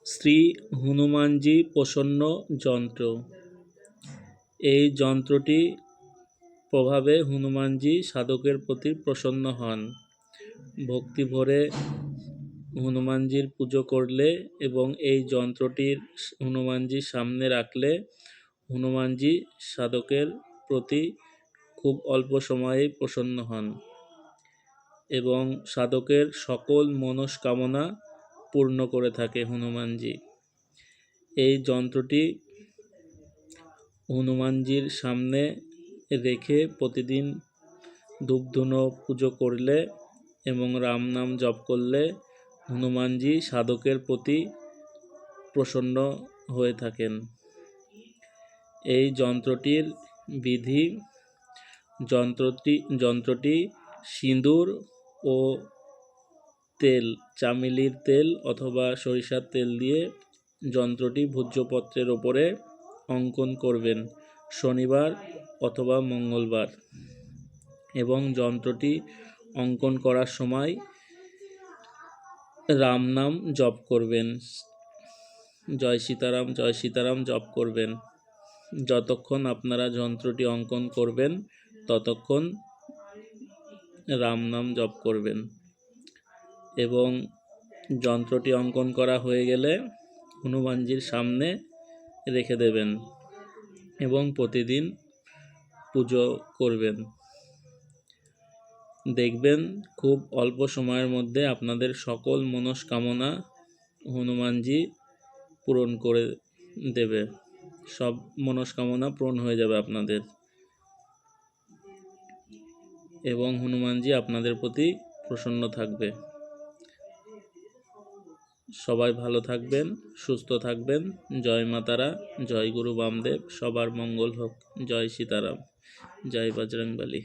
শ্রী হনুমানজি প্রসন্ন যন্ত্র। এই যন্ত্রটি প্রভাবে হনুমানজি সাধকের প্রতি প্রসন্ন হন। ভক্তি ভরে হনুমানজির পুজো করলে এবং এই যন্ত্রটির হনুমানজির সামনে রাখলে হনুমানজি সাধকের প্রতি খুব অল্প সময়েই প্রসন্ন হন এবং সাধকের সকল মনস্কামনা পূর্ণ করে থাকে হনুমানজি। এই যন্ত্রটি হনুমানজির সামনে রেখে প্রতিদিন ধূপধুনো পুজো করলে এবং রাম নাম জপ করলে হনুমানজি সাধকের প্রতি প্রসন্ন হয়ে থাকেন। এই যন্ত্রটির বিধি, যন্ত্রটি সিঁদুর ও তেল, চামেলির তেল অথবা সরিষার তেল দিয়ে যন্ত্রটি ভূর্জপত্রের ওপরে অঙ্কন করবেন শনিবার অথবা মঙ্গলবার, এবং যন্ত্রটি অঙ্কন করার সময় রাম নাম জপ করবেন, জয় সীতারাম জয় সীতারাম জপ করবেন। যতক্ষণ আপনারা যন্ত্রটি অঙ্কন করবেন ততক্ষণ রাম নাম জপ করবেন এবং যন্ত্রটি অঙ্কন করা হয়ে গেলে হনুমানজির সামনে রেখে দেবেন এবং প্রতিদিন পুজো করবেন। দেখবেন খুব অল্প সময়ের মধ্যে আপনাদের সকল মনস্কামনা হনুমানজি পূরণ করে দেবে, সব মনস্কামনা পূরণ হয়ে যাবে আপনাদের এবং হনুমানজি আপনাদের প্রতি প্রসন্ন থাকবে। সবাই ভালো থাকবেন, সুস্থ থাকবেন। জয় মাতারা, জয় গুরু বামদেব, সবার মঙ্গল হোক। জয় সীতারাম, জয় বজরংবলী।